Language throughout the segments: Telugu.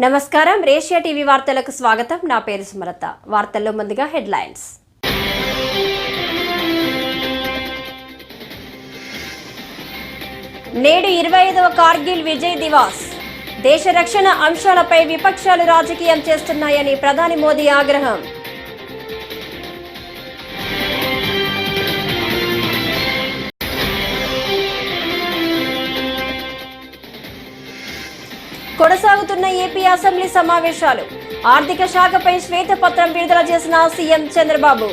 నమస్కారం రేషియా టీవీ వార్తలకు స్వాగతం. నా పేరు సుమలత. వార్తల్లో ముందుగా హెడ్లైన్స్. నేడు 25వ కార్గిల్ విజయ్ దివాస్. దేశ రక్షణ అంశాలపై విపక్షాలు రాజకీయం చేస్తున్నాయని ప్రధాని మోదీ ఆగ్రహం. కొనసాగుతున్న ఏపీ అసెంబ్లీ సమావేశాలు. ఆర్థిక శాఖపై శ్వేతపత్రం విడుదల చేసిన సీఎం చంద్రబాబు.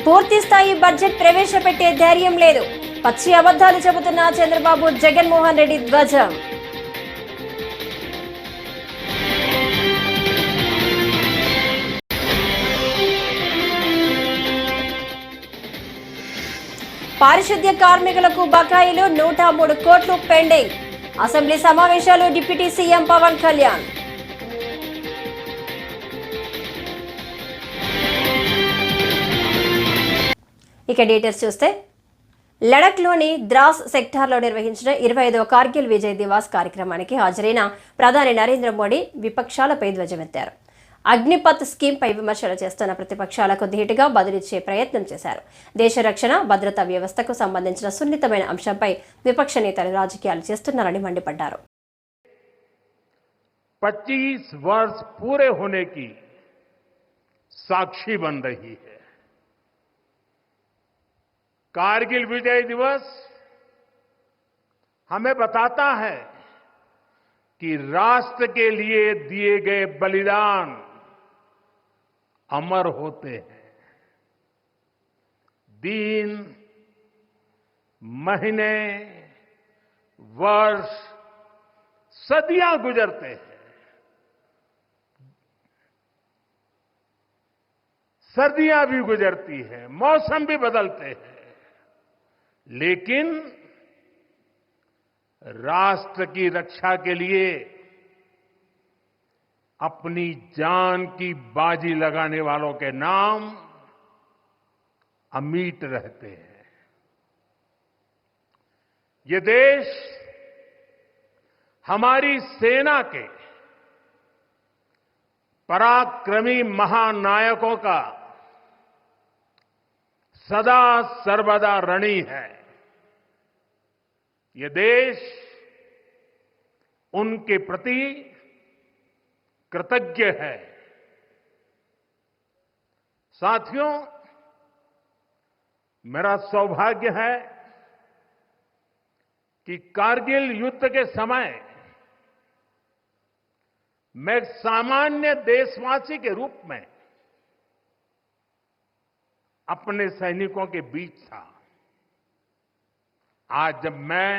పూర్తి స్థాయి బడ్జెట్ ప్రవేశపెట్టే ధైర్యం లేదు. పచ్చి అబద్ధాలు చెబుతున్న చంద్రబాబు, జగన్మోహన్ రెడ్డి ధ్వజం. పారిశుద్ధ్య కార్మికులకు బకాయిలు 103 కోట్లు పెండింగ్. అసెంబ్లీ సమావేశాలు. Deputy CM Pawan Kalyan. ఇక డీటెయిల్స్ చూస్తే, లడఖ్లోని ద్రాస్ సెక్టార్లో నిర్వహించిన 25వ కార్గిల్ విజయ్ దివాస్ కార్యక్రమానికి హాజరైన ప్రధాని నరేంద్ర మోడీ విపక్షాలపై ధ్వజమెత్తారు. అగ్నిపథ్ స్కీమ్పై విమర్శలు చేస్తున్న ప్రతిపక్షాలకు ధీటుగా బదులిచ్చే ప్రయత్నం చేశారు. దేశ రక్షణ భద్రతా వ్యవస్థకు సంబంధించిన సున్నితమైన అంశంపై విపక్ష నేతలు రాజకీయాలు చేస్తున్నారని మండిపడ్డారు. 25 वर्ष पूरे होने की साक्षी बन रही है. कारगिल विजय दिवस हमें बताता है कि राष्ट्र के लिए दिए गए बलिदान अमर होते हैं. दिन, महीने, वर्ष, सदियां गुजरते हैं. सर्दियां भी गुजरती हैं, मौसम भी बदलते हैं, लेकिन राष्ट्र की रक्षा के लिए अपनी जान की बाजी लगाने वालों के नाम अमिट रहते हैं. ये देश हमारी सेना के पराक्रमी महानायकों का सदा सर्वदा ऋणी है. ये देश उनके प्रति कृतज्ञ है. साथियों, मेरा सौभाग्य है कि कारगिल युद्ध के समय मैं एक सामान्य देशवासी के रूप में अपने सैनिकों के बीच था. आज जब मैं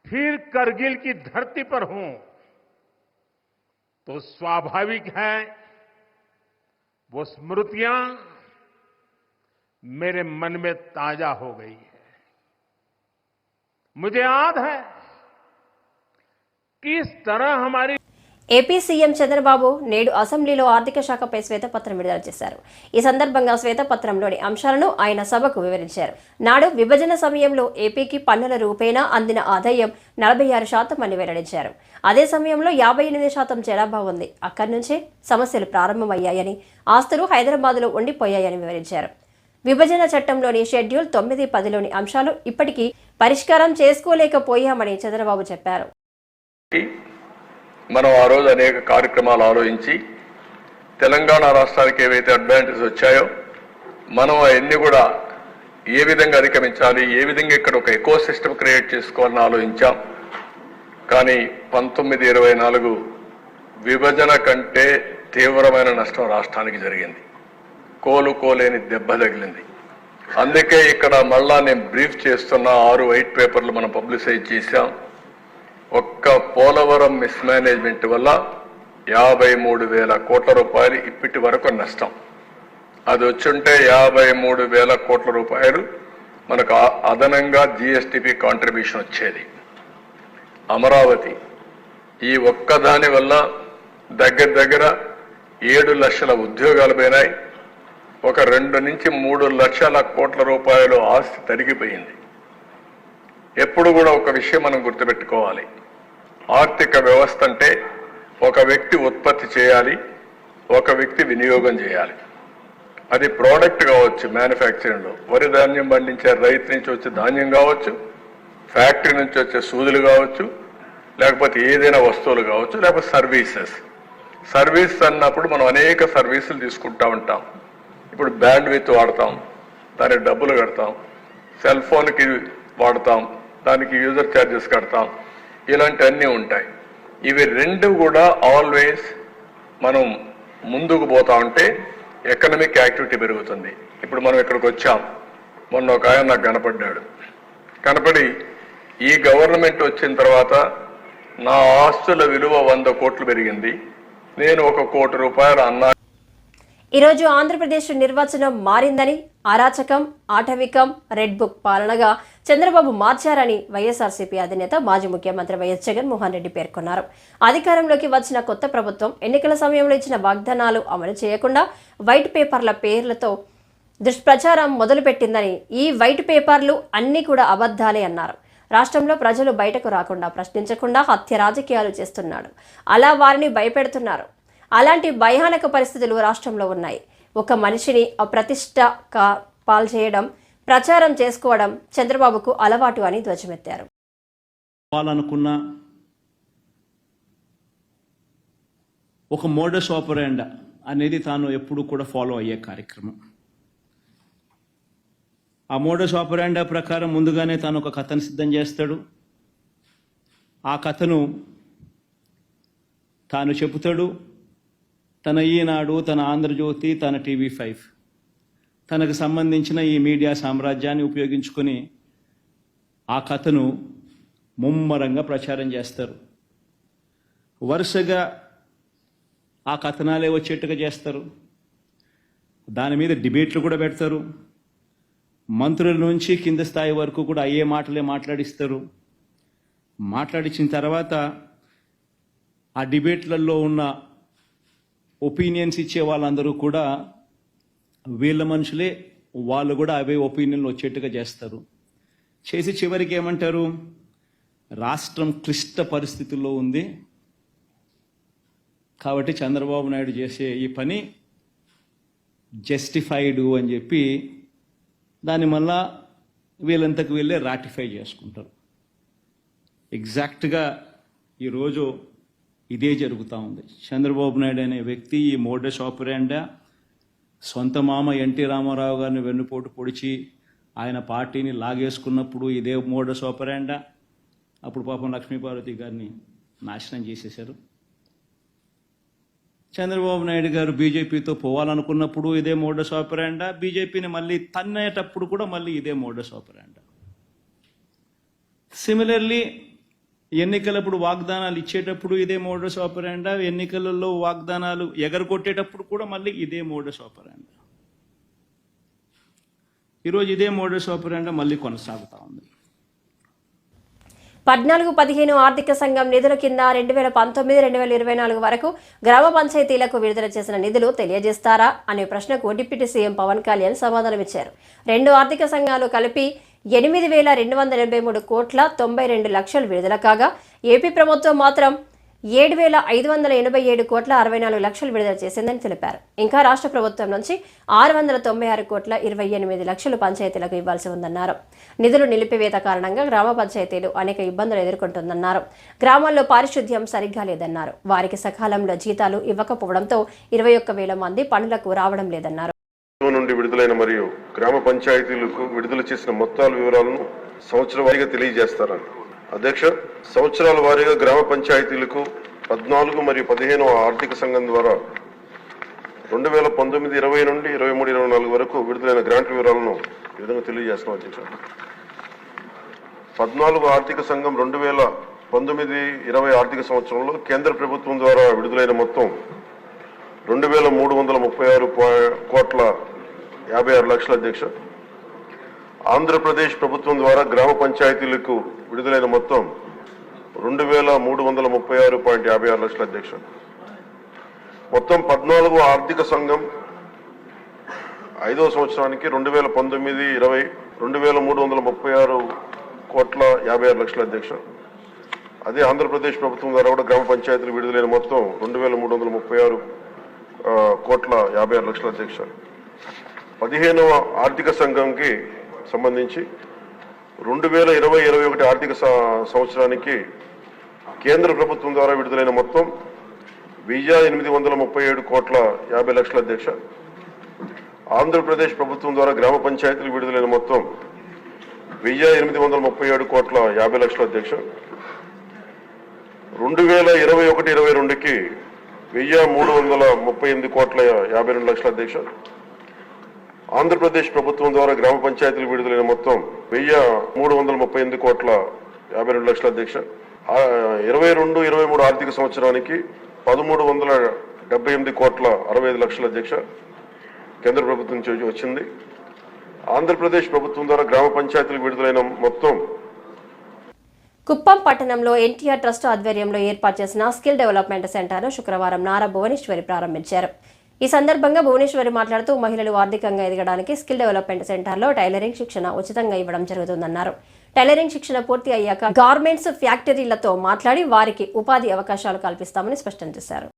फिर करगिल की धरती पर हूं, तो स्वाभाविक है वो स्मृतियां मेरे मन में ताजा हो गई है. मुझे याद है किस तरह हमारी ఏపీ సీఎం చంద్రబాబు నేడు అసెంబ్లీలో ఆర్థిక శాఖపై శ్వేతపత్రం విడుదల చేశారు. ఈ సందర్భంగా శ్వేతపత్రంలోని అంశాలను ఆయన సభకు వివరించారు. నాడు విభజన సమయంలో ఏపీకి పన్నుల రూపేణా అందిన ఆదాయం 46% అని వెల్లడించారు. అదే సమయంలో 58% జనాభా ఉంది. అక్కడి నుంచే సమస్యలు ప్రారంభమయ్యాయని, ఆస్తులు హైదరాబాద్లో ఉండిపోయాయని వివరించారు. విభజన చట్టంలోని షెడ్యూల్ 9, 10లోని అంశాలు ఇప్పటికీ పరిష్కారం చేసుకోలేకపోయామని చంద్రబాబు చెప్పారు. మనం ఆ రోజు అనేక కార్యక్రమాలు ఆలోచించి తెలంగాణ రాష్ట్రానికి ఏవైతే అడ్వాంటేజ్ వచ్చాయో మనం అవన్నీ కూడా ఏ విధంగా అధిగమించాలి, ఏ విధంగా ఇక్కడ ఒక ఎకో సిస్టమ్ క్రియేట్ చేసుకోవాలని ఆలోచించాం. కానీ 1924 విభజన కంటే తీవ్రమైన నష్టం రాష్ట్రానికి జరిగింది. కోలుకోలేని దెబ్బ తగిలింది. అందుకే ఇక్కడ మళ్ళా నేను బ్రీఫ్ చేస్తున్న 6 వైట్ పేపర్లు మనం పబ్లిసైజ్ చేశాం. ఒక్క పోలవరం మిస్మేనేజ్మెంట్ వల్ల 53,000 కోట్ల రూపాయలు ఇప్పటి వరకు నష్టం. అది వచ్చుంటే 53,000 కోట్ల రూపాయలు మనకు అదనంగా జీఎస్టీపీ కాంట్రిబ్యూషన్ వచ్చేది. అమరావతి ఈ ఒక్కదాని వల్ల దగ్గర 7 లక్షల ఉద్యోగాలు పోయినాయి. ఒక 2 నుంచి 3 లక్షల కోట్ల రూపాయలు ఆస్తి తరిగిపోయింది. ఎప్పుడు కూడా ఒక విషయం మనం గుర్తుపెట్టుకోవాలి. ఆర్థిక వ్యవస్థ అంటే ఒక వ్యక్తి ఉత్పత్తి చేయాలి, ఒక వ్యక్తి వినియోగం చేయాలి. అది ప్రోడక్ట్ కావచ్చు, మ్యానుఫ్యాక్చరింగ్లో వరి ధాన్యం పండించే రైతు నుంచి వచ్చే ధాన్యం కావచ్చు, ఫ్యాక్టరీ నుంచి వచ్చే సూదులు కావచ్చు, లేకపోతే ఏదైనా వస్తువులు కావచ్చు, లేకపోతే సర్వీస్ అన్నప్పుడు మనం అనేక సర్వీసులు తీసుకుంటా ఉంటాం. ఇప్పుడు బ్యాండ్ విత్ వాడతాం, దానికి డబ్బులు కడతాం, సెల్ ఫోన్కి వాడతాం, దానికి యూజర్ ఛార్జెస్ కడతాం, ఇలాంటివన్నీ ఉంటాయి. ఇవి రెండు కూడా ఆల్వేస్ మనం ముందుకు పోతా ఉంటే ఎకనామిక్ యాక్టివిటీ పెరుగుతుంది. ఇప్పుడు మనం ఇక్కడికి వచ్చాం, మొన్న ఒక ఆయన నాకు కనపడి ఈ గవర్నమెంట్ వచ్చిన తర్వాత నా ఆస్తుల విలువ 100 కోట్లు పెరిగింది, నేను 1 కోటి రూపాయలు అన్నా. ఈరోజు ఆంధ్రప్రదేశ్ నిర్వచనం మారిందని, అరాచకం, ఆటవికం, రెడ్ బుక్ పాలనగా చంద్రబాబు మార్చారని వైఎస్ఆర్సీపీ అధినేత మాజీ ముఖ్యమంత్రి వైఎస్ జగన్మోహన్ రెడ్డి పేర్కొన్నారు. అధికారంలోకి వచ్చిన కొత్త ప్రభుత్వం ఎన్నికల సమయంలో ఇచ్చిన వాగ్దానాలు అమలు చేయకుండా వైట్ పేపర్ల పేర్లతో దుష్ప్రచారం మొదలుపెట్టిందని, ఈ వైట్ పేపర్లు అన్నీ కూడా అబద్ధాలే అన్నారు. రాష్ట్రంలో ప్రజలు బయటకు రాకుండా, ప్రశ్నించకుండా హత్య రాజకీయాలు చేస్తున్నాడు. అలా వారిని భయపెడుతున్నారు. అలాంటి భయానక పరిస్థితులు రాష్ట్రంలో ఉన్నాయి. ఒక మనిషిని అప్రతిష్ట పాల్చేయడం, ప్రచారం చేసుకోవడం చంద్రబాబుకు అలవాటు అని ధ్వజమెత్తారు. అనుకున్న ఒక మోడస్ ఆపరెండా అనేది తాను ఎప్పుడు కూడా ఫాలో అయ్యే కార్యక్రమం. ఆ మోడస్ ఆపరెండా ప్రకారం ముందుగానే తాను ఒక కథను సిద్ధం చేస్తాడు. ఆ కథను తాను చెబుతాడు. తన ఈనాడు, తన ఆంధ్రజ్యోతి, తన TV5 తనకు సంబంధించిన ఈ మీడియా సామ్రాజ్యాన్ని ఉపయోగించుకొని ఆ కథను ముమ్మరంగా ప్రచారం చేస్తారు. వరుసగా ఆ కథనాలే వచ్చేట్టుగా చేస్తారు. దాని మీద డిబేట్లు కూడా పెడతారు. మంత్రుల నుంచి కింద స్థాయి వరకు కూడా అయ్యే మాటలే మాట్లాడిస్తారు. మాట్లాడించిన తర్వాత ఆ డిబేట్లలో ఉన్న ఒపీనియన్స్ ఇచ్చే వాళ్ళందరూ కూడా వీళ్ళ మనుషులే, వాళ్ళు కూడా అవే ఒపీనియన్లు వచ్చేట్టుగా చేస్తారు. చేసి చివరికి ఏమంటారు, రాష్ట్రం క్లిష్ట పరిస్థితుల్లో ఉంది కాబట్టి చంద్రబాబు నాయుడు చేసే ఈ పని జస్టిఫైడ్ అని చెప్పి దాన్ని మళ్ళా వీళ్ళంతకు వీళ్ళే రాటిఫై చేసుకుంటారు. ఎగ్జాక్ట్గా ఈరోజు ఇదే జరుగుతూ ఉంది. చంద్రబాబు నాయుడు అనే వ్యక్తి ఈ మోడస్ ఆపరెండా సొంత మామ ఎన్టీ రామారావు గారిని వెన్నుపోటు పొడిచి ఆయన పార్టీని లాగేసుకున్నప్పుడు ఇదే మోడస్ ఆపరెండా. అప్పుడు పాపం లక్ష్మీపార్వతి గారిని నాశనం చేసేశారు. చంద్రబాబు నాయుడు గారు బీజేపీతో పోవాలనుకున్నప్పుడు ఇదే మోడస్ ఆపరెండా. బీజేపీని మళ్ళీ తన్నేటప్పుడు కూడా మళ్ళీ ఇదే మోడస్ ఆపరెండా. సిమిలర్లీ ఎన్నికలప్పుడు వాగ్దానాలు ఇచ్చేటప్పుడు ఇదే మోడస్ ఆపరెండా. ఎన్నికలలో వాగ్దానాలు ఎగరగొట్టేటప్పుడు కూడా మళ్ళీ ఇదే మోడస్ ఆపరెండా. ఈరోజు ఇదే మోడస్ ఆపరెండా మళ్ళీ కొనసాగుతూ ఉంది. 14-15 ఆర్థిక సంఘం నిధుల కింద 2019-2024 వరకు గ్రామ పంచాయతీలకు విడుదల చేసిన నిధులు తెలియజేస్తారా అనే ప్రశ్నకు డిప్యూటీ సీఎం పవన్ కళ్యాణ్ సమాధానమిచ్చారు. 2 ఆర్థిక సంఘాలు కలిపి 8,283 కోట్ల 92 లక్షలు విడుదల కాగా, ఏపీ ప్రభుత్వం మాత్రం 7,587 కోట్ల 64 లక్షలు విడుదల చేసిందని తెలిపారు. ఇంకా రాష్ట్ర ప్రభుత్వం నుంచి 696 కోట్ల 28 లక్షలు పంచాయతీలకు ఇవ్వాల్సి ఉందన్నారు. నిధులు నిలిపివేత కారణంగా గ్రామ పంచాయతీలు అనేక ఇబ్బందులు ఎదుర్కొంటుందన్నారు. గ్రామాల్లో పారిశుద్ధ్యం సరిగ్గా లేదన్నారు. వారికి సకాలంలో జీతాలు ఇవ్వకపోవడంతో 21,000 మంది పనులకు రావడం లేదన్నారు. నుండి విడుదలైన మరియు గ్రామ పంచాయతీలకు విడుదల చేసిన మొత్తాల వివరాలను సంవత్సర వారీగా తెలియజేస్తారని. అధ్యక్ష, సంవత్సరాల వారీగా గ్రామ పంచాయతీలకు 14 మరియు 15 ఆర్థిక సంఘం ద్వారా 2019-20 నుండి 23-24 వరకు విడుదలైన గ్రాంట్ వివరాలను ఈ విధంగా తెలియజేస్తున్నాం. అధ్యక్ష, 14 ఆర్థిక సంఘం 2019-20 ఆర్థిక సంవత్సరంలో కేంద్ర ప్రభుత్వం ద్వారా విడుదలైన మొత్తం 2,336 కోట్ల 56 లక్షల. అధ్యక్ష, ఆంధ్రప్రదేశ్ ప్రభుత్వం ద్వారా గ్రామ పంచాయతీలకు విడుదలైన మొత్తం 2,336.56 లక్షల అధ్యక్ష. మొత్తం 14వ ఆర్థిక సంఘం 5వ సంవత్సరానికి 2019-20 2,336.56 లక్షల అధ్యక్ష. అదే ఆంధ్రప్రదేశ్ ప్రభుత్వం ద్వారా కూడా గ్రామ పంచాయతీలు విడుదలైన మొత్తం 2,336.56 లక్షల అధ్యక్ష. 15వ ఆర్థిక సంఘంకి సంబంధించి 2020-21 ఆర్థిక సంవత్సరానికి కేంద్ర ప్రభుత్వం ద్వారా విడుదలైన మొత్తం 1,837.50 లక్షల అధ్యక్ష. ఆంధ్రప్రదేశ్ ప్రభుత్వం ద్వారా గ్రామ పంచాయతీలు విడుదలైన మొత్తం 1,837.50 లక్షల అధ్యక్ష. 2021-22కి 1,338.52 లక్షల అధ్యక్ష. ఆంధ్రప్రదేశ్ ప్రభుత్వం ద్వారా గ్రామ పంచాయతీలు విడుదలైన మొత్తం 1,338.52 లక్షల అధ్యక్ష. 22-23 ఆర్థిక సంవత్సరానికి 1,378.65 లక్షల అధ్యక్ష కేంద్ర ప్రభుత్వం నుంచి వచ్చింది. ఆంధ్రప్రదేశ్ ప్రభుత్వం ద్వారా గ్రామ పంచాయతీలు విడుదలైన మొత్తం కుప్పం పట్టణంలో ఎన్టీఆర్ ట్రస్ట్ ఆధ్వర్యంలో ఏర్పాటు చేసిన స్కిల్ డెవలప్మెంట్ సెంటర్ను శుక్రవారం నారా భువనేశ్వరి ప్రారంభించారు. ఈ సందర్భంగా భువనేశ్వరి మాట్లాడుతూ మహిళలు ఆర్థికంగా ఎదగడానికి స్కిల్ డెవలప్మెంట్ సెంటర్లో టైలరింగ్ శిక్షణ ఉచితంగా ఇవ్వడం జరుగుతుందన్నారు. టైలరింగ్ శిక్షణ పూర్తి అయ్యాక గార్మెంట్స్ ఫ్యాక్టరీలతో మాట్లాడి వారికి ఉపాధి అవకాశాలు కల్పిస్తామని స్పష్టం చేశారు.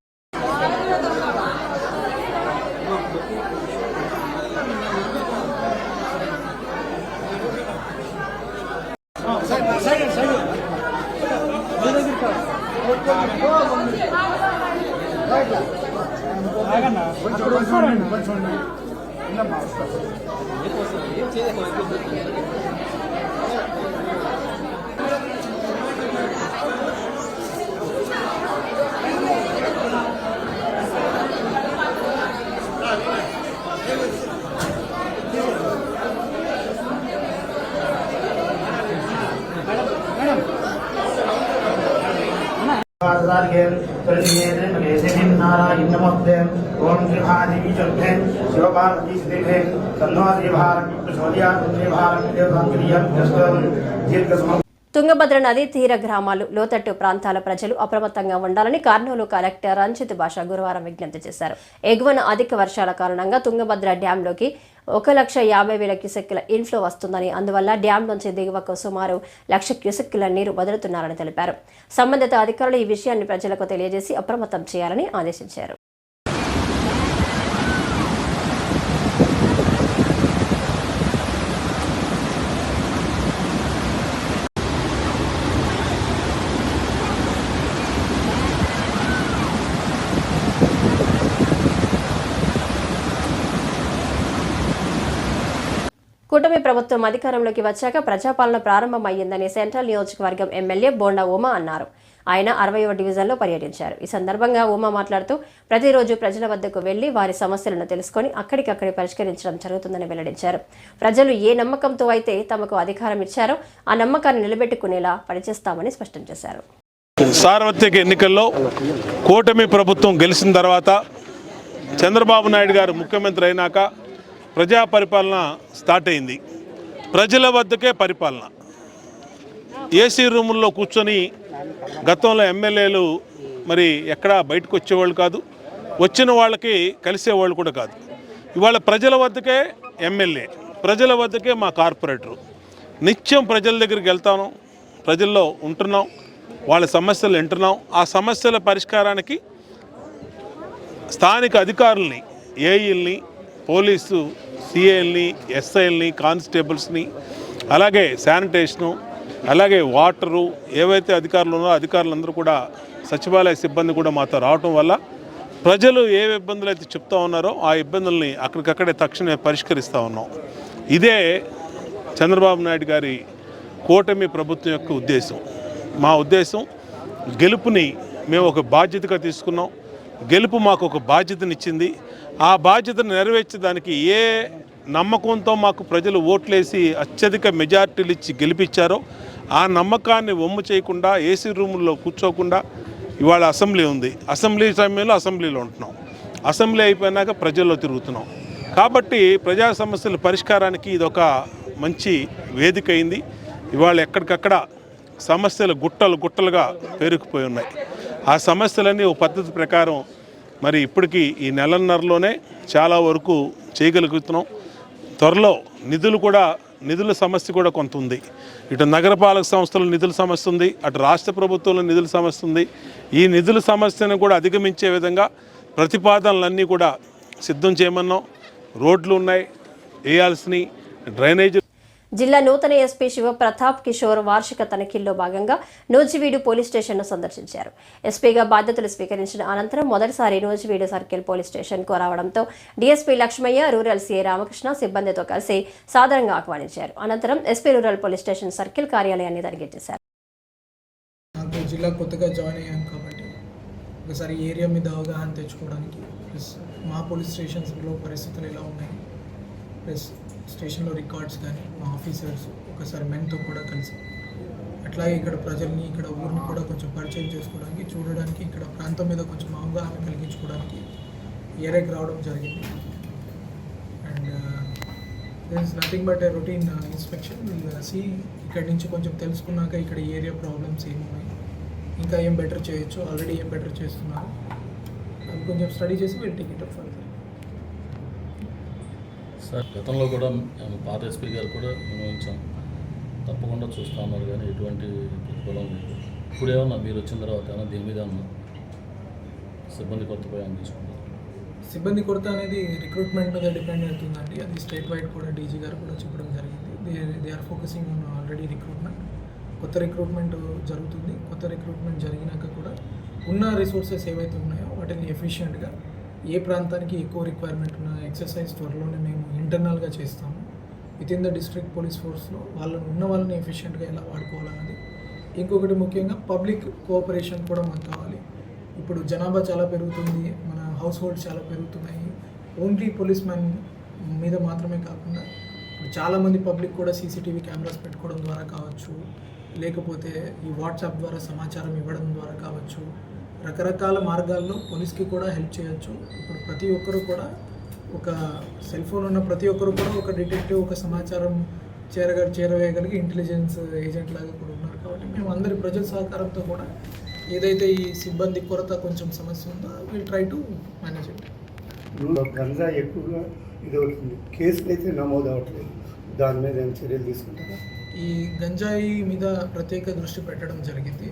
తుంగభద్ర నది తీర గ్రామాలు లోతట్టు ప్రాంతాల ప్రజలు అప్రమత్తంగా ఉండాలని కర్నూలు కలెక్టర్ రంజిత్ బాషా గురువారం విజ్ఞప్తి చేశారు. ఎగువన అధిక వర్షాల కారణంగా తుంగభద్ర డ్యాంలోకి 1,50,000 క్యూసెక్కుల ఇన్ఫ్లో వస్తుందని, అందువల్ల డ్యాం నుంచి దిగువకు సుమారు 1,00,000 క్యూసెక్కుల నీరు వదులుతున్నారని తెలిపారు. సంబంధిత అధికారులు ఈ విషయాన్ని ప్రజలకు తెలియజేసి అప్రమత్తం చేయాలని ఆదేశించారు. కూటమి ప్రభుత్వం అధికారంలోకి వచ్చాక ప్రజాపాలన ప్రారంభమయ్యిందని సెంట్రల్ నియోజకవర్గం ఎమ్మెల్యే బోండా ఉమా అన్నారు. ఆయన 60వ డివిజన్లో పర్యటించారు. ఈ సందర్భంగా ఉమా మాట్లాడుతూ ప్రతిరోజు ప్రజల వద్దకు వెళ్లి వారి సమస్యలను తెలుసుకొని అక్కడికక్కడే పరిష్కరించడం జరుగుతుందని వెల్లడించారు. ప్రజలు ఏ నమ్మకంతో అయితే తమకు అధికారం ఇచ్చారో ఆ నమ్మకాన్ని నిలబెట్టుకునేలా పనిచేస్తామని స్పష్టం చేశారు. సార్వత్రిక ఎన్నికల్లో కూటమి ప్రభుత్వం గెలిచిన తర్వాత చంద్రబాబు నాయుడు గారు ముఖ్యమంత్రి అయినాక ప్రజా పరిపాలన స్టార్ట్ అయింది. ప్రజల వద్దకే పరిపాలన. ఏసీ రూముల్లో కూర్చొని గతంలో ఎమ్మెల్యేలు మరి ఎక్కడా బయటకు వచ్చేవాళ్ళు కాదు, వచ్చిన వాళ్ళకి కలిసేవాళ్ళు కూడా కాదు. ఇవాళ ప్రజల వద్దకే ఎమ్మెల్యే, ప్రజల వద్దకే మా కార్పొరేటరు. నిత్యం ప్రజల దగ్గరికి వెళ్తాను, ప్రజల్లో ఉంటున్నాం, వాళ్ళ సమస్యలు వింటున్నాం. ఆ సమస్యల పరిష్కారానికి స్థానిక అధికారుల్ని, ఏఈల్ని, పోలీసు సిఐల్ని, ఎస్ఐల్ని, కానిస్టేబుల్స్ని, అలాగే శానిటేషను, అలాగే వాటరు, ఏవైతే అధికారులు ఉన్నారో అధికారులందరూ కూడా, సచివాలయ సిబ్బంది కూడా మాతో రావటం వల్ల ప్రజలు ఏ ఇబ్బందులు అయితే చెప్తా ఉన్నారో ఆ ఇబ్బందుల్ని అక్కడికక్కడే తక్షణమే పరిష్కరిస్తూ ఉన్నాం. ఇదే చంద్రబాబు నాయుడు గారి కూటమి ప్రభుత్వం యొక్క ఉద్దేశం. మా ఉద్దేశం గెలుపుని మేము ఒక బాధ్యతగా తీసుకున్నాం. గెలుపు మాకు ఒక బాధ్యతనిచ్చింది. ఆ బాధ్యతను నెరవేర్చడానికి ఏ నమ్మకంతో మాకు ప్రజలు ఓట్లేసి అత్యధిక మెజార్టీలు ఇచ్చి గెలిపించారో ఆ నమ్మకాన్ని వమ్ము చేయకుండా, ఏసీ రూముల్లో కూర్చోకుండా ఇవాళ అసెంబ్లీ ఉంది. అసెంబ్లీ సమయంలో అసెంబ్లీలో ఉంటున్నాం, అసెంబ్లీ అయిపోయినాక ప్రజల్లో తిరుగుతున్నాం. కాబట్టి ప్రజా సమస్యల పరిష్కారానికి ఇదొక మంచి వేదిక అయింది. ఇవాళ ఎక్కడికక్కడ సమస్యలు గుట్టలుగా పేరుకుపోయి ఉన్నాయి. ఆ సమస్యలన్నీ ఒక పద్ధతి ప్రకారం మరి ఇప్పటికీ ఈ నెలన్నరలోనే చాలా వరకు చేయగలుగుతున్నాం. త్వరలో నిధుల సమస్య కూడా కొంత ఉంది. ఇటు నగరపాలక సంస్థల నిధుల సమస్య ఉంది, అటు రాష్ట్ర ప్రభుత్వంలో నిధుల సమస్య ఉంది. ఈ నిధుల సమస్యను కూడా అధిగమించే విధంగా ప్రతిపాదనలన్నీ కూడా సిద్ధం చేయమన్నాం. రోడ్లు ఉన్నాయి, వేయాల్సినవి, డ్రైనేజ్. జిల్లా నూతన ఎస్పీ శివప్రతాప్ కిషోర్ వార్షిక తనిఖీల్లో భాగంగా నూజివీడు పోలీస్ స్టేషన్ను సందర్శించారు. ఎస్పీగా బాధ్యతలు స్వీకరించిన అనంతరం మొదటిసారి నూజివీడు సర్కిల్ పోలీస్ స్టేషన్కు రావడంతో DSP Lakshmaiah, rural CI Ramakrishna సిబ్బందితో కలిసి సాదరంగా ఆహ్వానించారు. అనంతరం SP rural police station circle కార్యాలయాన్ని తనిఖీ చేశారు. నాకు జిల్లా కొత్తగా జాయిన్ అయ్యాను కాబట్టి ఒకసారి ఏరియా మీద అవగాహన తెచ్చుకోవడానికి, ప్లస్ మా పోలీస్ స్టేషన్స్లో పరిస్థితులు ఎలా ఉన్నాయి, ప్లస్ స్టేషన్లో రికార్డ్స్ కానీ మా ఆఫీసర్స్ ఒకసారి మెన్తో కూడా కలిసి, అట్లాగే ఇక్కడ ప్రజల్ని, ఇక్కడ ఊరిని కూడా కొంచెం పరిచయం చేసుకోవడానికి, చూడడానికి, ఇక్కడ ప్రాంతం మీద కొంచెం అవగాహన కలిగించుకోవడానికి ఏరియాకి రావడం జరిగింది. And there is nothing but a routine inspection. సి ఇక్కడి నుంచి కొంచెం తెలుసుకున్నాక ఇక్కడ ఏరియా ప్రాబ్లమ్స్ ఏమున్నాయి, ఇంకా ఏం బెటర్ చేయొచ్చు, ఆల్రెడీ ఏం బెటర్ చేస్తున్నారు, అది కొంచెం స్టడీ చేసి వీళ్ళు take it up further. Sir గతంలో కూడా పాత ఎస్పీ గారు కూడా వినియోగించాం, తప్పకుండా చూస్తూ ఉన్నారు, కానీ ఎటువంటి ప్రతిఫలం లేదు. ఇప్పుడు ఏమన్నా మీరు వచ్చిన తర్వాత ఏమన్నా దీని మీద సిబ్బంది కొరతపై తీసుకుంటారు? సిబ్బంది కొరత అనేది రిక్రూట్మెంట్ మీద డిపెండ్ అవుతుందండి. అది స్టేట్ వైడ్ కూడా డీజీ గారు కూడా చెప్పడం జరిగింది. They are focusing on already recruitment. కొత్త రిక్రూట్మెంట్ జరుగుతుంది. కొత్త రిక్రూట్మెంట్ జరిగినాక కూడా ఉన్న రిసోర్సెస్ ఏవైతే ఉన్నాయో వాటిని ఎఫిషియెంట్గా, ఏ ప్రాంతానికి ఎక్కువ రిక్వైర్మెంట్ ఉన్న ఎక్సర్సైజ్ త్వరలోనే మేము ఇంటర్నల్గా చేస్తాము. With in the district police ఫోర్స్లో వాళ్ళని ఎఫిషియెంట్గా ఎలా వాడుకోవాలన్నది. ఇంకొకటి ముఖ్యంగా పబ్లిక్ కోఆపరేషన్ కూడా మనకు కావాలి. ఇప్పుడు జనాభా చాలా పెరుగుతుంది, మన హౌస్ హోల్డ్స్ చాలా పెరుగుతున్నాయి. ఓన్లీ పోలీస్ మ్యాన్ మీద మాత్రమే కాకుండా ఇప్పుడు చాలామంది పబ్లిక్ కూడా సీసీటీవీ కెమెరాస్ పెట్టుకోవడం ద్వారా కావచ్చు, లేకపోతే ఈ వాట్సాప్ ద్వారా సమాచారం ఇవ్వడం ద్వారా కావచ్చు, రకరకాల మార్గాల్లో పోలీస్కి కూడా హెల్ప్ చేయొచ్చు. ఇప్పుడు ప్రతి ఒక్కరు కూడా ఒక సెల్ ఫోన్ ఉన్న ప్రతి ఒక్కరు కూడా ఒక డిటెక్టివ్, ఒక సమాచారం చేరవేయగలిగి ఇంటెలిజెన్స్ ఏజెంట్ లాగా కూడా ఉన్నారు. కాబట్టి మేము అందరి ప్రజల సహకారంతో కూడా ఏదైతే ఈ సిబ్బంది కొరత కొంచెం సమస్య ఉందో will try to manage it. Ganja ఎక్కువగా ఇది అవుతుంది, కేసులు అయితే నమోదు అవ్వట్లేదు, దాని మీద ఏం చర్యలు తీసుకుంటారా? ఈ గంజాయి మీద ప్రత్యేక దృష్టి పెట్టడం జరిగింది.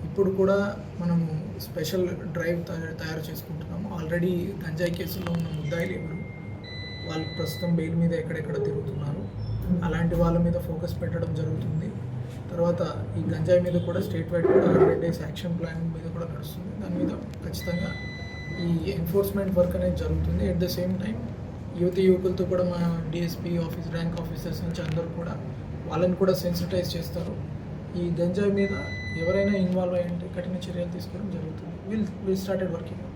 ఇప్పుడు కూడా మనము స్పెషల్ డ్రైవ్ తయారు చేసుకుంటున్నాము. ఆల్రెడీ గంజాయి కేసుల్లో ఉన్న ముద్దాయిలు ఎవరు, వాళ్ళు ప్రస్తుతం బెయిల్ మీద ఎక్కడెక్కడ తిరుగుతున్నారు, అలాంటి వాళ్ళ మీద ఫోకస్ పెట్టడం జరుగుతుంది. తర్వాత ఈ గంజాయి మీద కూడా స్టేట్ వైడ్ కూడా 100 days యాక్షన్ ప్లాన్ మీద కూడా నడుస్తుంది. దాని మీద ఖచ్చితంగా ఈ ఎన్ఫోర్స్మెంట్ వర్క్ అనేది జరుగుతుంది. అట్ ద సేమ్ టైం యువకులతో కూడా మా డిఎస్పీ ఆఫీస్, ర్యాంక్ ఆఫీసర్స్ నుంచి అందరూ కూడా వాళ్ళని కూడా సెన్సిటైజ్ చేస్తారు. ఈ గంజాయి మీద ఎవరైనా ఇన్వాల్వ్ అయ్యింటే కఠిన చర్యలు తీసుకోవడం జరుగుతుంది. Will started working.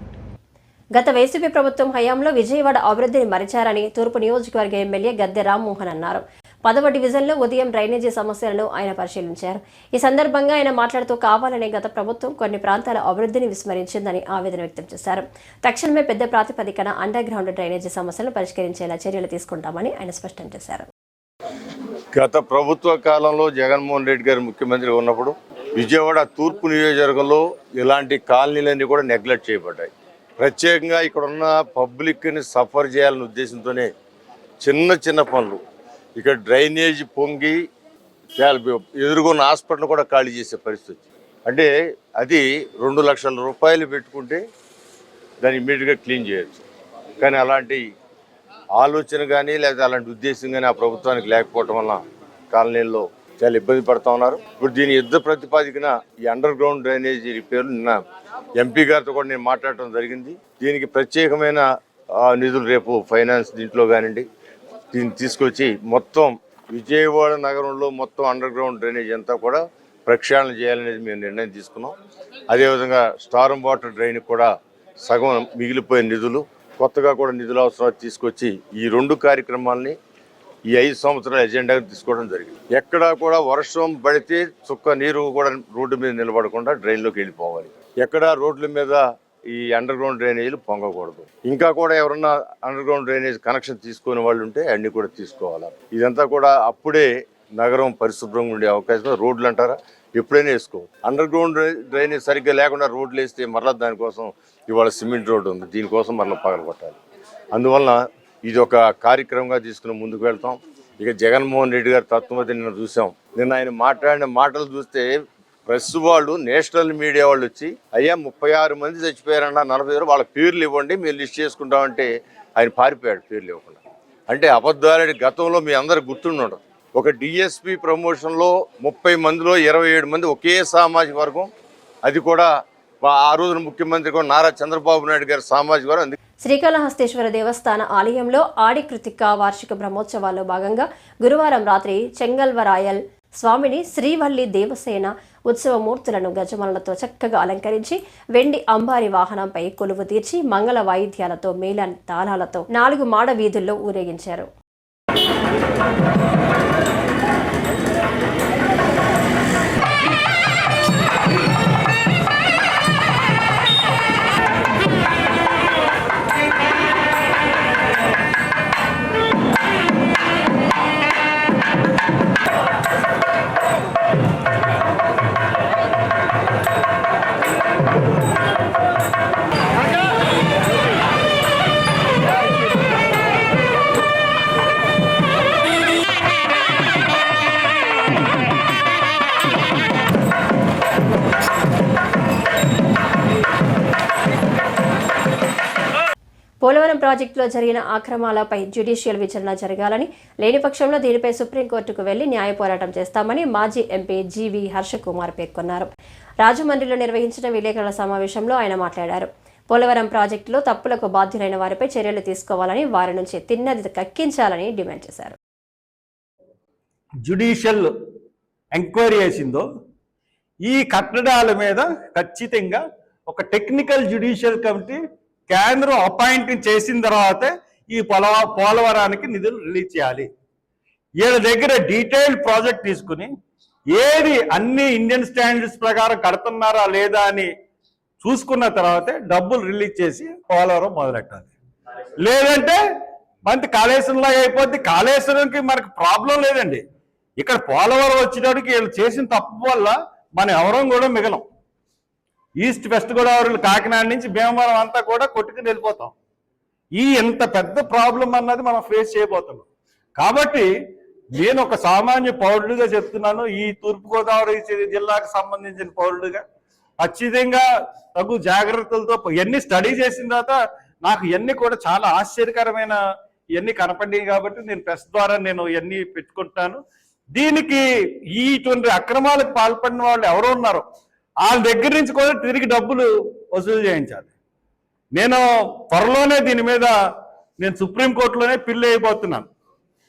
గత వైసీపీ ప్రభుత్వం హయాంలో విజయవాడ అభివృద్ధిని మరిచారని తూర్పు నియోజకవర్గ ఎమ్మెల్యే గద్దె రామ్మోహన్ అన్నారు. 10వ డివిజన్లో ఉదయం డ్రైనేజీ సమస్యలను ఆయన పరిశీలించారు. ఈ సందర్భంగా ఆయన మాట్లాడుతూ కావాలనే గత ప్రభుత్వం కొన్ని ప్రాంతాల అభివృద్ధిని విస్మరించిందని ఆవేదన వ్యక్తం చేశారు. తక్షణమే పెద్ద ప్రాతిపదికన అండర్ గ్రౌండ్ డ్రైనేజీ సమస్యలను పరిష్కరించేలా చర్యలు తీసుకుంటామని ఆయన స్పష్టం చేశారు. గత ప్రభుత్వ కాలంలో జగన్మోహన్ రెడ్డి గారు ముఖ్యమంత్రి ఉన్నప్పుడు విజయవాడ తూర్పు నియోజకవర్గంలో ఇలాంటి కాలనీలన్నీ కూడా నెగ్లెక్ట్ చేయబడ్డాయి. ప్రత్యేకంగా ఇక్కడ ఉన్న పబ్లిక్ని సఫర్ చేయాలనే ఉద్దేశంతోనే చిన్న పనులు, ఇక్కడ డ్రైనేజ్ పొంగి ఎదురుకున్న హాస్పిటల్ కూడా ఖాళీ చేసే పరిస్థితి. అంటే అది 2 లక్షల రూపాయలు పెట్టుకుంటే దాన్ని ఇమ్మీడియట్గా క్లీన్ చేయొచ్చు. కానీ అలాంటి ఆలోచన కానీ లేదా అలాంటి ఉద్దేశం కానీ ఆ ప్రభుత్వానికి లేకపోవటం వల్ల కాలనీల్లో చాలా ఇబ్బంది పడుతూ ఉన్నారు. ఇప్పుడు దీని యుద్ధ ప్రతిపాదికన ఈ అండర్ గ్రౌండ్ డ్రైనేజీ రిపేర్లు నిన్న ఎంపీ గారితో కూడా నేను మాట్లాడటం జరిగింది. దీనికి ప్రత్యేకమైన నిధులు రేపు ఫైనాన్స్ దీంట్లో కానివ్వండి దీన్ని తీసుకొచ్చి మొత్తం విజయవాడ నగరంలో మొత్తం అండర్ గ్రౌండ్ డ్రైనేజ్ అంతా కూడా ప్రక్షాళన చేయాలనేది మేము నిర్ణయం తీసుకున్నాం. అదేవిధంగా స్టార్మ్ వాటర్ డ్రైన్ కూడా సగం మిగిలిపోయిన నిధులు, కొత్తగా కూడా నిధుల అవసరాలు తీసుకొచ్చి ఈ 2 కార్యక్రమాలని ఈ 5 సంవత్సరాల ఎజెండాగా తీసుకోవడం జరిగింది. ఎక్కడా కూడా వర్షం పడితే చుక్క నీరు కూడా రోడ్డు మీద నిలబడకుండా డ్రైన్లోకి వెళ్ళిపోవాలి. ఎక్కడా రోడ్ల మీద ఈ అండర్ గ్రౌండ్ డ్రైనేజీలు పొంగకూడదు. ఇంకా కూడా ఎవరన్నా అండర్ గ్రౌండ్ డ్రైనేజ్ కనెక్షన్ తీసుకునే వాళ్ళు ఉంటే అన్ని కూడా తీసుకోవాలి. ఇదంతా కూడా అప్పుడే నగరం పరిశుభ్రంగా ఉండే అవకాశం. రోడ్లు అంటారా, ఎప్పుడైనా వేసుకో. అండర్ గ్రౌండ్ డ్రైనేజ్ సరిగ్గా లేకుండా రోడ్లు వేస్తే మరలా దానికోసం ఇవాళ సిమెంట్ రోడ్డు ఉంది, దీనికోసం మరలా పగలగొట్టాలి. అందువలన ఇది ఒక కార్యక్రమంగా తీసుకుని ముందుకు వెళ్తాం. ఇక జగన్మోహన్ రెడ్డి గారి తత్వమతి నిన్న చూసాం. నిన్న ఆయన మాట్లాడిన మాటలు చూస్తే ప్రెస్ వాళ్ళు, నేషనల్ మీడియా వాళ్ళు వచ్చి అయ్యా 36 మంది చచ్చిపోయారన్న, 40 వాళ్ళ పేర్లు ఇవ్వండి మేము లిస్ట్ చేసుకుంటామంటే ఆయన పారిపోయాడు పేర్లు ఇవ్వకుండా. అంటే అబద్ధాలని గతంలో మీ అందరు గుర్తుండదు. ఒక డిఎస్పీ ప్రమోషన్లో 30 మందిలో 27 మంది ఒకే సామాజిక వర్గం, అది కూడా ఆ రోజున ముఖ్యమంత్రి కూడా నారా చంద్రబాబు నాయుడు గారి సామాజిక వర్గం. శ్రీకాళహస్తీశ్వర దేవస్థాన ఆలయంలో ఆడి కృతిక వార్షిక బ్రహ్మోత్సవాల్లో భాగంగా గురువారం రాత్రి చెంగల్వరాయల్ స్వామిని శ్రీవల్లి దేవసేన ఉత్సవమూర్తులను గజమాలతో చక్కగా అలంకరించి వెండి అంబారి వాహనంపై కొలువు తీర్చి మంగళ వాయిద్యాలతో మేళ తాళాలతో 4 మాడ వీధుల్లో ఊరేగించారు. పోలవరం ప్రాజెక్టులో జరిగిన అక్రమాలపై జ్యుడిషియల్ విచారణ జరగాలని, లేని పక్షంలో దీనిపై సుప్రీంకోర్టుకు వెళ్లి న్యాయ పోరాటం చేస్తామని మాజీ ఎంపీ జీవీ హర్షకుమార్ పేర్కొన్నారు. రాజమండ్రిలో నిర్వహించిన విలేకరుల సమావేశంలో ఆయన మాట్లాడారు. పోలవరం ప్రాజెక్టులో తప్పులకు బాధ్యులైన వారిపై చర్యలు తీసుకోవాలని, వారి నుంచి తిన్నది కక్కించాలని డిమాండ్ చేశారు. జ్యుడిషియల్ ఎంక్వైరీ చేసిందో ఈ కట్టడాల మీద ఖచ్చితంగా ఒక టెక్నికల్ జ్యుడిషియల్ కమిటీ కేంద్రం అపాయింట్ చేసిన తర్వాతే ఈ పోలవరానికి నిధులు రిలీజ్ చేయాలి. వీళ్ళ దగ్గర డీటెయిల్డ్ ప్రాజెక్ట్ తీసుకుని ఏది అన్ని ఇండియన్ స్టాండర్డ్స్ ప్రకారం కడుతున్నారా లేదా అని చూసుకున్న తర్వాతే డబ్బులు రిలీజ్ చేసి పోలవరం మొదలెట్టాలి. లేదంటే మనకి కాళేశ్వరంలో అయిపోద్ది. కాళేశ్వరంకి మనకు ప్రాబ్లం లేదండి. ఇక్కడ పోలవరం వచ్చేటప్పటికి వీళ్ళు చేసిన తప్పు వల్ల మనం ఎవరం కూడా మిగలం. ఈస్ట్ వెస్ట్ గోదావరి, కాకినాడ నుంచి భీమవరం అంతా కూడా కొట్టుకుని వెళ్ళిపోతాం. ఎంత పెద్ద ప్రాబ్లం అన్నది మనం ఫేస్ చేయబోతున్నాం. కాబట్టి నేను ఒక సామాన్య పౌరుడిగా చెప్తున్నాను, ఈ తూర్పుగోదావరి జిల్లాకు సంబంధించిన పౌరుడిగా ఖచ్చితంగా తగు జాగ్రత్తలతో ఇవన్నీ స్టడీ చేసిన తర్వాత నాకు ఇవన్నీ కూడా చాలా ఆశ్చర్యకరమైన ఇవన్నీ కనపడ్డాయి. కాబట్టి నేను ప్రెస్ ద్వారా నేను ఇవన్నీ పెట్టుకుంటాను. దీనికి ఇటువంటి అక్రమాలకు పాల్పడిన వాళ్ళు ఎవరు ఉన్నారో వాళ్ళ దగ్గర నుంచి కూడా తిరిగి డబ్బులు వసూలు చేయించాలి. నేను త్వరలోనే దీని మీద నేను సుప్రీంకోర్టులోనే పిల్లి అయిపోతున్నాను.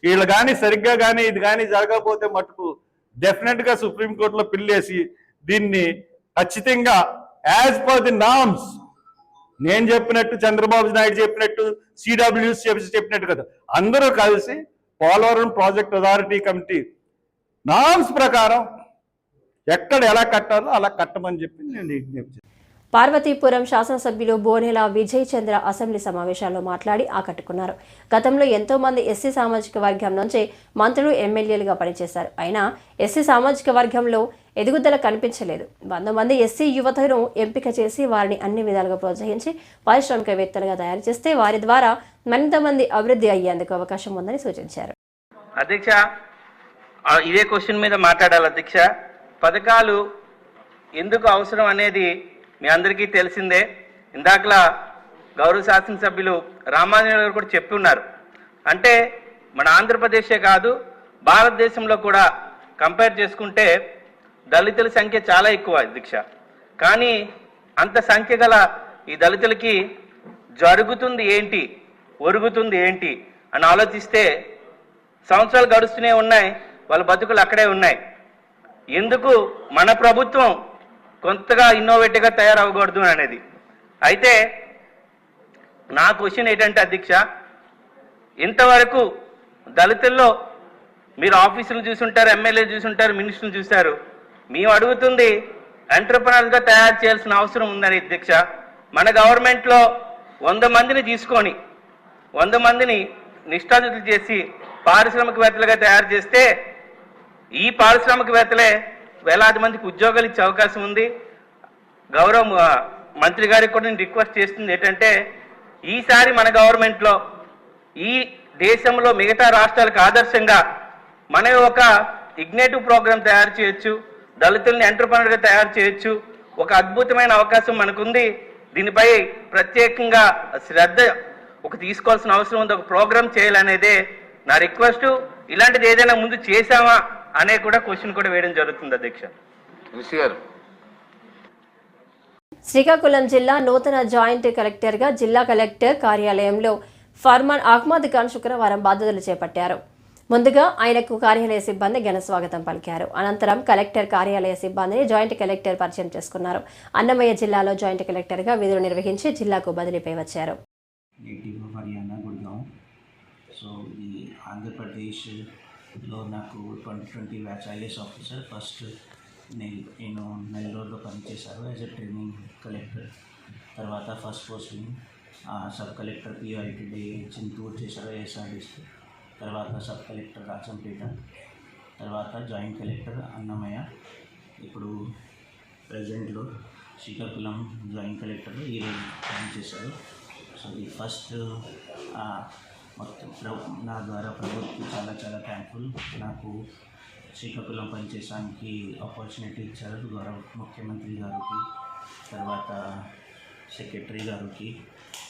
వీళ్ళు కానీ సరిగ్గా కానీ ఇది కానీ జరగకపోతే మటుకు డెఫినెట్గా సుప్రీంకోర్టులో పిల్లేసి దీన్ని ఖచ్చితంగా యాజ్ పర్ ది నామ్స్, నేను చెప్పినట్టు, చంద్రబాబు నాయుడు చెప్పినట్టు, సిడబ్ల్యూసి చెప్పినట్టు కదా, అందరూ కలిసి Polavaram project authority committee norms ప్రకారం ఎక్కడ ఎలా కట్టాలో అలా కట్టమని చెప్పి నేను విజ్ఞప్తి. పార్వతీపురం శాసనసభ్యులు బోనెల విజయ్ చంద్ర అసెంబ్లీ సమావేశాల్లో మాట్లాడి ఆకట్టుకున్నారు. గతంలో ఎంతో మంది ఎస్సీ సామాజిక వర్గం నుంచి మంత్రులు, ఎమ్మెల్యేలుగా పనిచేశారు. అయినా ఎస్సీ సామాజిక వర్గంలో ఎదుగుదల కనిపించలేదు. 100 మంది ఎస్సీ యువతను ఎంపిక చేసి వారిని అన్ని విధాలుగా ప్రోత్సహించి పారిశ్రామికవేత్తలుగా తయారు చేస్తే వారి ద్వారా మరింత మంది అభివృద్ధి అయ్యేందుకు అవకాశం ఉందని సూచించారు. అధ్యక్ష, ఇదే క్వశ్చన్ మీద మాట్లాడాలి అధ్యక్ష. పథకాలు ఎందుకు అవసరం అనేది మీ అందరికీ తెలిసిందే. ఇందాకలా గౌరవ శాసనసభ్యులు రామాంజనేయులు గారు కూడా చెప్పి ఉన్నారు. అంటే మన ఆంధ్రప్రదేశే కాదు, భారతదేశంలో కూడా కంపేర్ చేసుకుంటే దళితుల సంఖ్య చాలా ఎక్కువ అధ్యక్ష. కానీ అంత సంఖ్య గల ఈ దళితులకి జరుగుతుంది ఏంటి, ఒరుగుతుంది ఏంటి అని ఆలోచిస్తే సంవత్సరాలు గడుస్తూనే ఉన్నాయి, వాళ్ళ బతుకులు అక్కడే ఉన్నాయి. ఎందుకు మన ప్రభుత్వం కొంతగా ఇన్నోవేటివ్గా తయారవ్వకూడదు అనేది. అయితే నా క్వశ్చన్ ఏంటంటే అధ్యక్ష, ఇంతవరకు దళితుల్లో మీరు ఆఫీసులు చూసుంటారు, ఎమ్మెల్యేలు చూసుంటారు, మినిస్టర్లు చూశారు. మేము అడుగుతుంది ఎంటర్ప్రెనర్స్గా తయారు చేయాల్సిన అవసరం ఉందని అధ్యక్ష. మన గవర్నమెంట్లో 100 మందిని తీసుకొని 100 మందిని నిష్ఠాతులు చేసి పారిశ్రామికవేత్తలుగా తయారు చేస్తే ఈ పారిశ్రామికవేత్తలే వేలాది మందికి ఉద్యోగాలు ఇచ్చే అవకాశం ఉంది. గౌరవ మంత్రి గారికి కూడా నేను రిక్వెస్ట్ చేస్తుంది ఏంటంటే, ఈసారి మన గవర్నమెంట్లో ఈ దేశంలో మిగతా రాష్ట్రాలకు ఆదర్శంగా మన ఒక ఇగ్నేటివ్ ప్రోగ్రామ్ తయారు చేయొచ్చు, దళితుల్ని ఎంటర్‌ప్రెన్యూర్‌గా తయారు చేయొచ్చు. ఒక అద్భుతమైన అవకాశం మనకుంది. దీనిపై ప్రత్యేకంగా శ్రద్ధ తీసుకోవాల్సిన అవసరం ఉంది. ఒక ప్రోగ్రామ్ చేయాలనేదే నా రిక్వెస్ట్. ఇలాంటిది ఏదైనా ముందు చేశామా అనే కూడా క్వశ్చన్ కూడా వేయడం జరుగుతుంది అధ్యక్ష. శ్రీకాకుళం జిల్లా నూతన జాయింట్ కలెక్టర్గా జిల్లా కలెక్టర్ కార్యాలయంలో ఫర్మాన్ అహ్మద్ ఖాన్ శుక్రవారం బాధ్యతలు చేపట్టారు. ముందుగా ఆయనకు కార్యాలయ సిబ్బంది ఘన స్వాగతం పలికారు. అనంతరం కలెక్టర్ కార్యాలయ సిబ్బందిని జాయింట్ కలెక్టర్ పరిచయం చేసుకున్నారు. అన్నమయ్య జిల్లాలో జాయింట్ కలెక్టర్గా విధులు నిర్వహించి జిల్లాకు బదిలీపై వచ్చారు. సో ఈ ఆంధ్రప్రదేశ్లో నాకు 2020 బ్యాచ్ ఐఏఎస్ ఆఫీసర్ ఫస్ట్ నేను నెల్లూరులో పనిచేశాను యాజ్ ఎ ట్రైనింగ్ కలెక్టర్. తర్వాత first posting sub collector PITD Chintur చేశారు ఏఎస్ఆర్డిసి. తర్వాత సబ్ కలెక్టర్ రాజంపేట, తర్వాత జాయింట్ కలెక్టర్ అన్నమయ్య. ఇప్పుడు ప్రజెంట్లో శ్రీకాకుళం జాయింట్ కలెక్టర్ ఈరోజు పనిచేశారు. సో ఈ ఫస్ట్ మొత్తం నా ద్వారా ప్రభుత్వం చాలా చాలా థ్యాంక్ఫుల్. నాకు శ్రీకాకుళం పనిచేయడానికి ఆపర్చునిటీ ఇచ్చారు గౌరవ ముఖ్యమంత్రి గారికి, తర్వాత సెక్రటరీ గారికి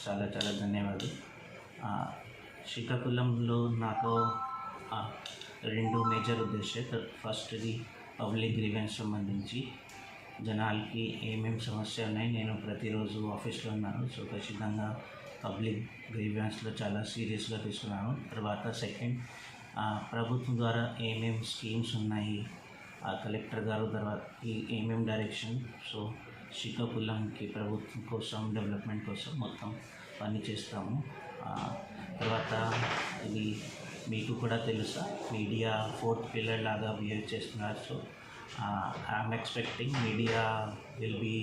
చాలా చాలా ధన్యవాదాలు. శ్రీకాకుళంలో నాకు 2 మేజర్ ఉద్దేశాలు. ఫస్ట్ది పబ్లిక్ గ్రీవెన్స్ సంబంధించి జనాలకి ఏమేమి సమస్య ఉన్నాయి. నేను ప్రతిరోజు ఆఫీస్లో ఉన్నాను. సో ఖచ్చితంగా పబ్లిక్ గ్రీవెన్స్లో చాలా సీరియస్గా తీసుకున్నాను. తర్వాత సెకండ్, ప్రభుత్వం ద్వారా ఏమేమి స్కీమ్స్ ఉన్నాయి, కలెక్టర్ గారు తర్వాత ఏమేమి డైరెక్షన్. సో శ్రీకాకుళంకి ప్రభుత్వం కోసం డెవలప్మెంట్ కోసం మొత్తం పని చేస్తాము. తర్వాత ఇది మీకు కూడా తెలుసా, మీడియా 4th పిల్లర్ లాగా బిహేవ్ చేస్తున్నారు. So I'm expecting media will be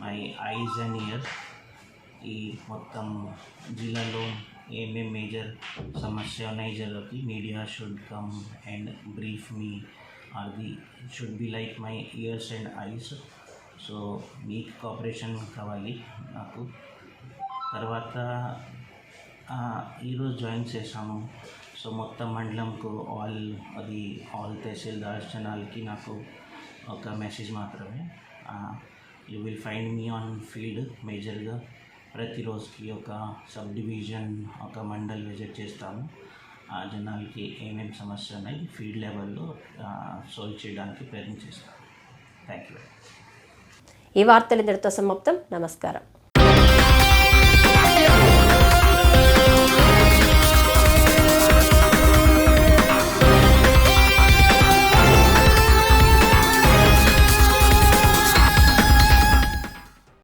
my eyes and ears. ఈ మొత్తం జిల్లాలో ఏమేమి మేజర్ సమస్య ఉన్నాయి జరుగుతుంది, media should come and brief me or they should be like my ears and eyes. So మీకు కోఆపరేషన్ కావాలి నాకు. తర్వాత ఈరోజు జాయిన్ చేశాను. సో మొత్తం మండలంకు ఆల్ తహసీల్దార్స్ జనాలకి నాకు ఒక మెసేజ్ మాత్రమే. You will find me on field. మేజర్గా ప్రతిరోజుకి ఒక సబ్ డివిజన్ ఒక మండల్ విజిట్ చేస్తాము. జనాలకి ఏమేమి సమస్య ఉన్నాయి ఫీల్డ్ లెవెల్లో సాల్వ్ చేయడానికి ప్రయత్నం చేస్తాను. Thank you. ఈ వార్తలు ఇంతటితో సమాప్తం. నమస్కారం.